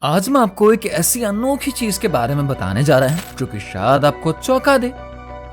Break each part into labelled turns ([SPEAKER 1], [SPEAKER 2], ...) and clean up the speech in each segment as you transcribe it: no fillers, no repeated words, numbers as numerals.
[SPEAKER 1] आज मैं आपको एक ऐसी अनोखी चीज के बारे में बताने जा रहे हैं जो कि शायद आपको चौंका दे।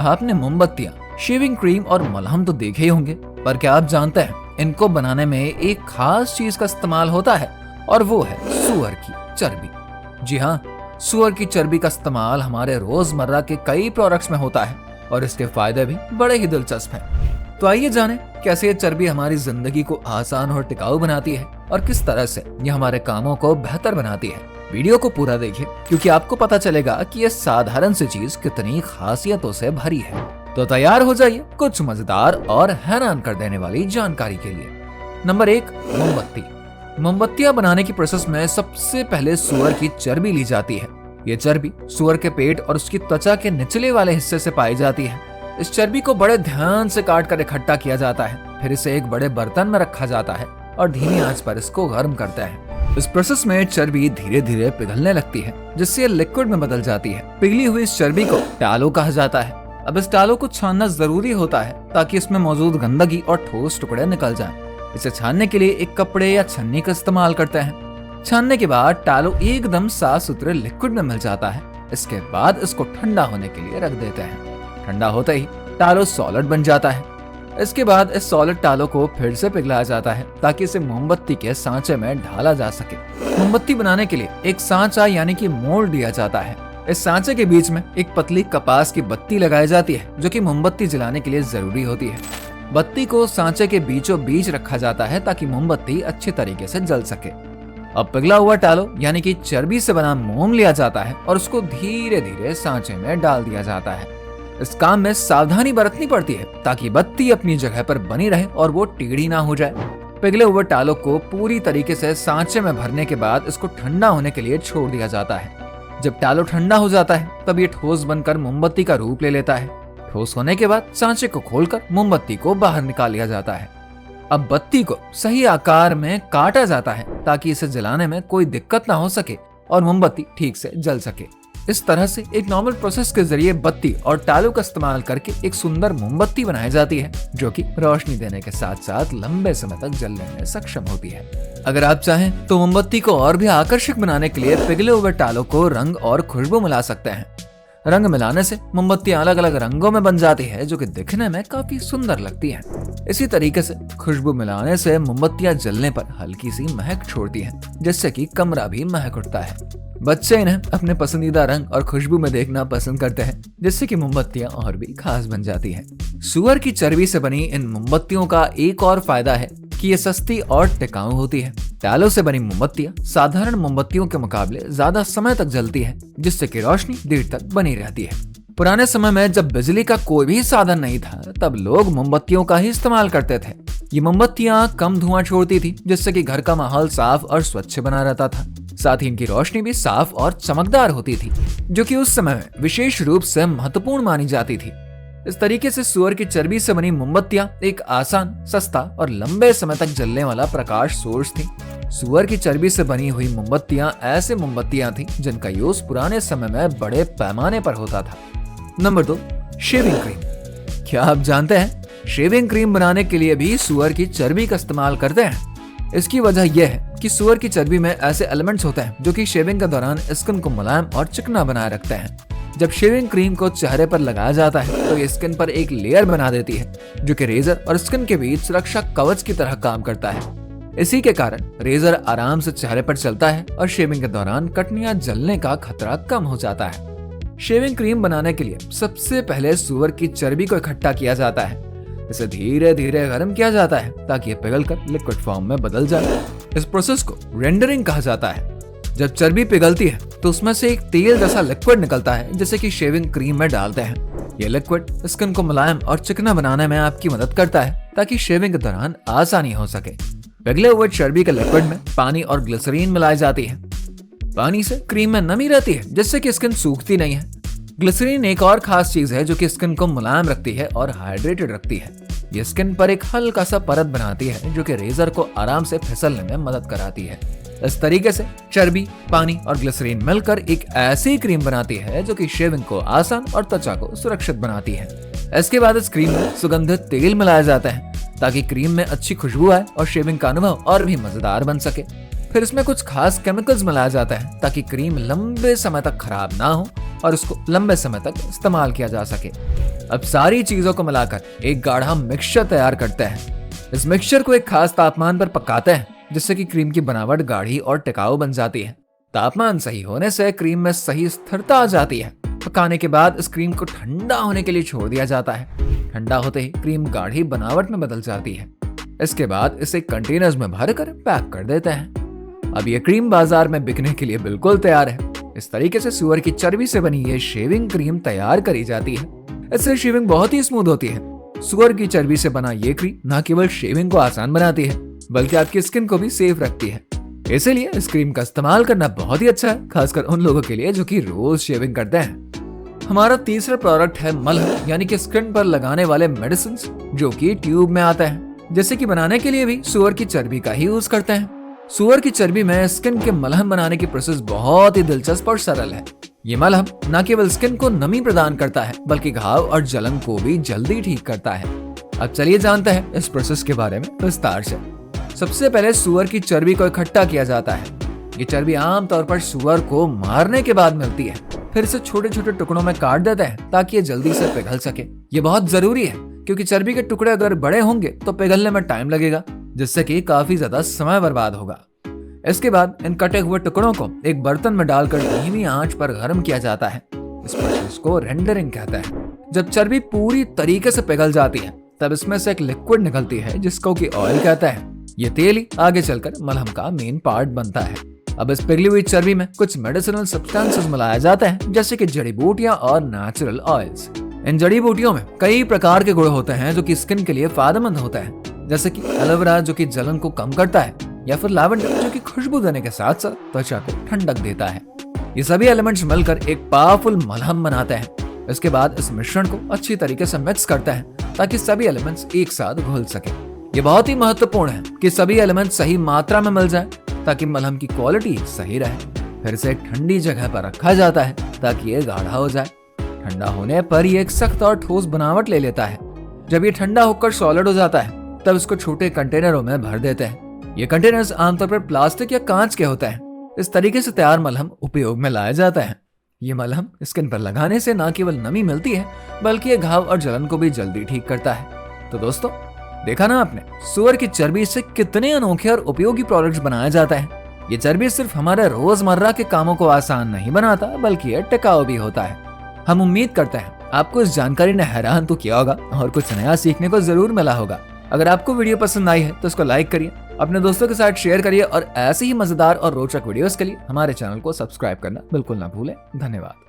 [SPEAKER 1] आपने मोमबत्तियां, शेविंग क्रीम और मलहम तो देखे ही होंगे, पर क्या आप जानते हैं इनको बनाने में एक खास चीज का इस्तेमाल होता है और वो है सूअर की चर्बी। जी हाँ, सूअर की चर्बी का इस्तेमाल हमारे रोजमर्रा के कई प्रोडक्ट्स में होता है और इसके फायदे भी बड़े ही दिलचस्प हैं। तो आइए जाने कैसे ये चर्बी हमारी जिंदगी को आसान और टिकाऊ बनाती है और किस तरह से ये हमारे कामों को बेहतर बनाती है। वीडियो को पूरा देखिए क्योंकि आपको पता चलेगा कि ये साधारण सी चीज कितनी खासियतों से भरी है। तो तैयार हो जाइए कुछ मजेदार और हैरान कर देने वाली जानकारी के लिए। नंबर 1, मोमबत्ती। मोमबत्तियां बनाने की प्रोसेस में सबसे पहले सूअर की चर्बी ली जाती है। ये चर्बी सूअर के पेट और उसकी त्वचा के निचले वाले हिस्से से पाई जाती है। इस चर्बी को बड़े ध्यान से काट कर इकट्ठा किया जाता है, फिर इसे एक बड़े बर्तन में रखा जाता है और धीमी आंच पर इसको गर्म करते हैं। इस प्रोसेस में चर्बी धीरे धीरे पिघलने लगती है जिससे ये लिक्विड में बदल जाती है। पिघली हुई इस चर्बी को टालो कहा जाता है। अब इस टालो को छानना जरूरी होता है ताकि इसमें मौजूद गंदगी और ठोस टुकड़े निकल जाएं। इसे छानने के लिए एक कपड़े या छन्नी का इस्तेमाल करते हैं। छानने के बाद टालो एकदम साफ सुथरे लिक्विड में मिल जाता है। इसके बाद इसको ठंडा होने के लिए रख देते हैं। ठंडा होते ही टालो सॉलिड बन जाता है। इसके बाद इस सॉलिड टालो को फिर से पिघलाया जाता है ताकि इसे मोमबत्ती के सांचे में ढाला जा सके। मोमबत्ती बनाने के लिए एक सांचा यानी कि मोल्ड दिया जाता है। इस सांचे के बीच में एक पतली कपास की बत्ती लगाई जाती है जो कि मोमबत्ती जलाने के लिए जरूरी होती है। बत्ती को सांचे के बीचों बीच रखा जाता है ताकि मोमबत्ती अच्छी तरीके से जल सके। अब पिघला हुआ टालो यानी कि चर्बी से बना मोम लिया जाता है और उसको धीरे धीरे सांचे में डाल दिया जाता है। इस काम में सावधानी बरतनी पड़ती है ताकि बत्ती अपनी जगह पर बनी रहे और वो टेढ़ी ना हो जाए। पिघले हुए टालों को पूरी तरीके से सांचे में भरने के बाद इसको ठंडा होने के लिए छोड़ दिया जाता है। जब टालो ठंडा हो जाता है तब ये ठोस बनकर मोमबत्ती का रूप ले लेता है। ठोस होने के बाद सांचे को खोलकर मोमबत्ती को बाहर निकाल लिया जाता है। अब बत्ती को सही आकार में काटा जाता है ताकि इसे जलाने में कोई दिक्कत ना हो सके और मोमबत्ती ठीक से जल सके। इस तरह से एक नॉर्मल प्रोसेस के जरिए बत्ती और टालो का इस्तेमाल करके एक सुंदर मोमबत्ती बनाई जाती है जो कि रोशनी देने के साथ साथ लंबे समय तक जलने में सक्षम होती है। अगर आप चाहें तो मोमबत्ती को और भी आकर्षक बनाने के लिए पिघले हुए टालों को रंग और खुशबू मिला सकते हैं। रंग मिलाने से मोमबत्तियां अलग अलग रंगों में बन जाती है जो कि दिखने में काफी सुंदर लगती है। इसी तरीके से खुशबू मिलाने से मोमबत्तियां जलने पर हल्की सी महक छोड़ती हैं जिससे कि कमरा भी महक उठता है। बच्चे इन्हें अपने पसंदीदा रंग और खुशबू में देखना पसंद करते हैं जिससे कि मोमबत्तियां और भी खास बन जाती हैं। सूअर की चर्बी से बनी इन मोमबत्तियों का एक और फायदा है कि ये सस्ती और टिकाऊ होती है। टालों से बनी मोमबत्तियां साधारण मोमबत्तियों के मुकाबले ज्यादा समय तक जलती है जिससे कि रोशनी देर तक बनी रहती है। पुराने समय में जब बिजली का कोई भी साधन नहीं था तब लोग मोमबत्तियों का ही इस्तेमाल करते थे। ये मोमबत्तियां कम धुआं छोड़ती थी जिससे कि घर का माहौल साफ और स्वच्छ बना रहता था। साथ ही इनकी रोशनी भी साफ और चमकदार होती थी जो कि उस समय में विशेष रूप से महत्वपूर्ण मानी जाती थी। इस तरीके से सूअर की चर्बी से बनी मोमबत्तियां एक आसान, सस्ता और लंबे समय तक जलने वाला प्रकाश सोर्स थी। सूअर की चर्बी से बनी हुई मोमबत्तियां ऐसे मोमबत्तियां थी जिनका यूज पुराने समय में बड़े पैमाने पर होता था। Number 2, shaving cream. क्या आप जानते हैं शेविंग क्रीम बनाने के लिए भी सूअर की चर्बी का इस्तेमाल करते हैं? इसकी वजह यह है कि सूअर की चर्बी में ऐसे एलिमेंट्स होते हैं जो कि शेविंग के दौरान स्किन को मुलायम और चिकना बनाए रखते हैं। जब शेविंग क्रीम को चेहरे पर लगाया जाता है तो ये स्किन पर एक लेयर बना देती है जो कि रेजर और स्किन के बीच सुरक्षा कवच की तरह काम करता है। इसी के कारण रेजर आराम से चेहरे पर चलता है और शेविंग के दौरान कटनियां जलने का खतरा कम हो जाता है। शेविंग क्रीम बनाने के लिए सबसे पहले सूअर की चर्बी को इकट्ठा किया जाता है। इसे धीरे धीरे गर्म किया जाता है ताकि ये पिघलकर लिक्विड फॉर्म में बदल जाए। इस प्रोसेस को रेंडरिंग कहा जाता है। जब चर्बी पिघलती है तो उसमें से एक तेल जैसा लिक्विड निकलता है जिसे कि शेविंग क्रीम में डालते हैं। ये लिक्विड स्किन को मुलायम और चिकना बनाने में आपकी मदद करता है ताकि शेविंग के दौरान आसानी हो सके। पिघले हुए चर्बी के लिक्विड में पानी और ग्लिसरीन मिलाई जाती है। पानी से क्रीम में नमी रहती है जिससे कि स्किन सूखती नहीं है। ग्लिसरीन एक और खास चीज है जो कि स्किन को मुलायम रखती है और हाइड्रेटेड रखती है। ये स्किन पर एक हल्का सा परत बनाती है जो कि रेजर को आराम से फिसलने में मदद कराती है। इस तरीके से चर्बी, पानी और ग्लिसरीन मिलकर एक ऐसी क्रीम बनाती है जो कि शेविंग को आसान और त्वचा को सुरक्षित बनाती है। इसके बाद इस क्रीम में सुगंधित तेल मिलाया जाता है ताकि क्रीम में अच्छी खुशबू आए और शेविंग का अनुभव और भी मजेदार बन सके। फिर इसमें कुछ खास केमिकल्स मिलाया जाता है ताकि क्रीम लंबे समय तक खराब ना हो और उसको लंबे समय तक इस्तेमाल किया जा सके। अब सारी चीजों को मिलाकर एक गाढ़ा मिक्सचर तैयार करते हैं। इस मिक्सचर को एक खास तापमान पर पकाते हैं जिससे कि क्रीम की बनावट गाढ़ी और टिकाऊ बन जाती है। तापमान सही होने से क्रीम में सही स्थिरता आ जाती है। पकाने के बाद इस क्रीम को ठंडा होने के लिए छोड़ दिया जाता है। ठंडा होते ही क्रीम गाढ़ी बनावट में बदल जाती है। इसके बाद इसे कंटेनर्स में भरकर पैक कर देते हैं। अब ये क्रीम बाजार में बिकने के लिए बिल्कुल तैयार है। इस तरीके से सुअर की चर्बी से बनी ये शेविंग क्रीम तैयार करी जाती है। इससे शेविंग बहुत ही स्मूथ होती है। सुअर की चर्बी से बना ये क्रीम न केवल शेविंग को आसान बनाती है बल्कि आपकी स्किन को भी सेफ रखती है। इसीलिए इस क्रीम का इस्तेमाल करना बहुत ही अच्छा है, खासकर उन लोगों के लिए जो कि रोज शेविंग करते हैं। हमारा तीसरा प्रोडक्ट है मलहम, यानी कि स्किन पर लगाने वाले मेडिसिन जो कि ट्यूब में आता है। जैसे कि बनाने के लिए भी सुअर की चर्बी का ही यूज करते हैं। सुअर की चर्बी में स्किन के मलहम बनाने की प्रोसेस बहुत ही दिलचस्प और सरल है। ये मलहम न केवल स्किन को नमी प्रदान करता है बल्कि घाव और जलन को भी जल्दी ठीक करता है। अब चलिए जानते हैं इस प्रोसेस के बारे में विस्तार से। सबसे पहले सुअर की चर्बी को इकट्ठा किया जाता है। ये चर्बी आमतौर पर सुअर को मारने के बाद मिलती है। फिर इसे छोटे छोटे टुकड़ों में काट देते हैं ताकि ये जल्दी से पिघल सके। ये बहुत जरूरी है क्योंकि चर्बी के टुकड़े अगर बड़े होंगे तो पिघलने में टाइम लगेगा, जिससे कि काफी ज्यादा समय बर्बाद होगा। इसके बाद इन कटे हुए टुकड़ों को एक बर्तन में डालकर धीमी आंच पर गर्म किया जाता है। इस प्रोसेस को रेंडरिंग कहते हैं। जब चर्बी पूरी तरीके से पिघल जाती है तब इसमें से एक लिक्विड निकलती है जिसको कि ऑयल कहते हैं। ये तेल ही आगे चलकर मलहम का मेन पार्ट बनता है। अब इस पिघली हुई चर्बी में कुछ मेडिसिनल सब्सटेंसेस मिलाए जाते हैं जैसे कि जड़ी बूटियां और नेचुरल ऑयल्स। इन जड़ी बूटियों में कई प्रकार के गुण होते हैं जो कि स्किन के लिए फायदेमंद होते हैं, जैसे कि एलोवेरा जो कि जलन को कम करता है, या फिर लैवेंडर जो कि खुशबू देने के साथ साथ त्वचा को ठंडक देता है। ये सभी एलिमेंट्स मिलकर एक पावरफुल मलहम बनाते हैं। इसके बाद इस मिश्रण को अच्छी तरीके से मिक्स करते हैं ताकि सभी एलिमेंट्स एक साथ घुल सके। ये बहुत ही महत्वपूर्ण है कि सभी एलिमेंट्स सही मात्रा में मिल जाए ताकि मलहम की क्वालिटी सही रहे। फिर इसे ठंडी जगह पर रखा जाता है ताकि ये गाढ़ा हो जाए। ठंडा होने पर ये एक सख्त और ठोस बनावट ले लेता है। जब ये ठंडा होकर सॉलिड हो जाता है तब इसको छोटे कंटेनरों में भर देते हैं। ये कंटेनर्स आमतौर पर प्लास्टिक या कांच के होते हैं। इस तरीके से तैयार मलहम उपयोग में लाया जाता है। ये मलहम स्किन पर लगाने से न केवल नमी मिलती है बल्कि ये घाव और जलन को भी जल्दी ठीक करता है। तो दोस्तों, देखा ना आपने, सुअर की चर्बी से कितने अनोखे और उपयोगी प्रोडक्ट्स बनाया जाता है। ये चर्बी सिर्फ हमारे रोजमर्रा के कामों को आसान नहीं बनाता बल्कि ये टिकाऊ भी होता है। हम उम्मीद करते हैं आपको इस जानकारी ने हैरान तो किया होगा और कुछ नया सीखने को जरूर मिला होगा। अगर आपको वीडियो पसंद आई है तो इसको लाइक करिए, अपने दोस्तों के साथ शेयर करिए और ऐसे ही मजेदार और रोचक वीडियोस के लिए हमारे चैनल को सब्सक्राइब करना बिल्कुल ना भूलें। धन्यवाद।